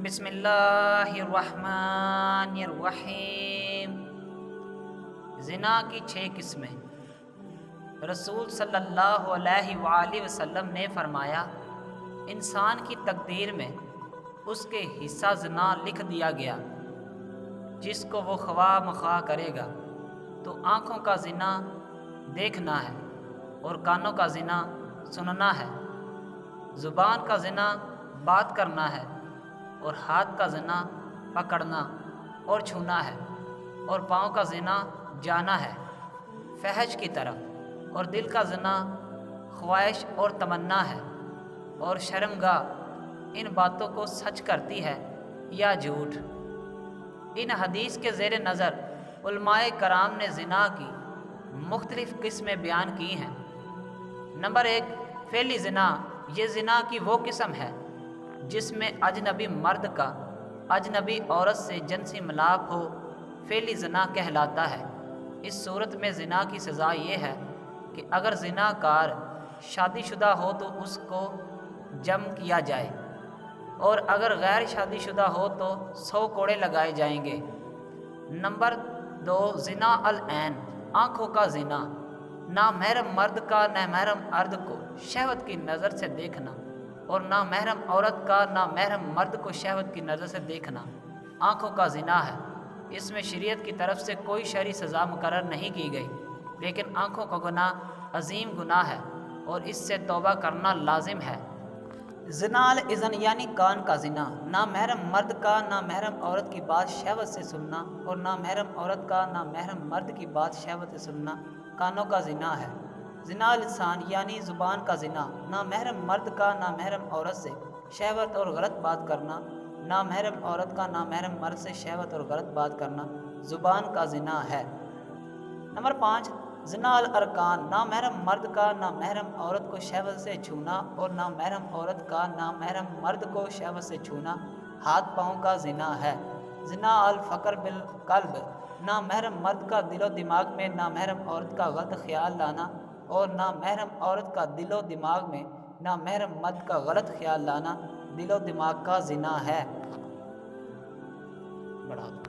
بسم اللہ الرحمن الرحیم۔ زنا کی 6 قسمیں۔ رسول صلی اللہ علیہ وآلہ وسلم نے فرمایا، انسان کی تقدیر میں اس کے حصہ زنا لکھ دیا گیا، جس کو وہ خواہ مخواہ کرے گا تو آنکھوں کا زنا دیکھنا ہے اور کانوں کا زنا سننا ہے، زبان کا زنا بات کرنا ہے اور ہاتھ کا زنا پکڑنا اور چھونا ہے، اور پاؤں کا زنا جانا ہے فحش کی طرف، اور دل کا زنا خواہش اور تمنا ہے، اور شرمگاہ ان باتوں کو سچ کرتی ہے یا جھوٹ۔ ان حدیث کے زیر نظر علماء کرام نے زنا کی مختلف قسمیں بیان کی ہیں۔ نمبر 1، فعلی زنا۔ یہ زنا کی وہ قسم ہے جس میں اجنبی مرد کا اجنبی عورت سے جنسی ملاپ ہو، فعلی زنا کہلاتا ہے۔ اس صورت میں زنا کی سزا یہ ہے کہ اگر زنا کار شادی شدہ ہو تو اس کو جم کیا جائے، اور اگر غیر شادی شدہ ہو تو 100 کوڑے لگائے جائیں گے۔ نمبر 2، زنا العین۔ آنکھوں کا زنا۔ نامحرم مرد کا نامحرم عرض کو شہوت کی نظر سے دیکھنا، اور نامحرم عورت کا نامحرم مرد کو شہوت کی نظر سے دیکھنا آنکھوں کا زنا ہے۔ اس میں شریعت کی طرف سے کوئی شرعی سزا مقرر نہیں کی گئی، لیکن آنکھوں کا گناہ عظیم گناہ ہے اور اس سے توبہ کرنا لازم ہے۔ زنا الاذن یعنی کان کا زنا۔ نامحرم مرد کا نامحرم عورت کی بات شہوت سے سننا، اور نامحرم عورت کا نامحرم مرد کی بات شہوت سے سننا کانوں کا زنا ہے۔ زنا لسان یعنی زبان کا زنا۔ نامحرم مرد کا نامحرم عورت سے شہوت اور غلط بات کرنا، نامحرم عورت کا نامحرم مرد سے شہوت اور غلط بات کرنا زبان کا زنا ہے۔ نمبر 5، زنا الارکان۔ نامحرم مرد کا نامحرم عورت کو شہوت سے چھونا، اور نامحرم عورت کا نامحرم مرد کو شہوت سے چھونا ہاتھ پاؤں کا زنا ہے۔ زنا الفکر بالقلب۔ نامحرم مرد کا دل و دماغ میں نامحرم عورت کا غلط خیال لانا، اور نامحرم عورت کا دل و دماغ میں نامحرم مرد کا غلط خیال لانا دل و دماغ کا زنا ہے۔ بڑھا دو۔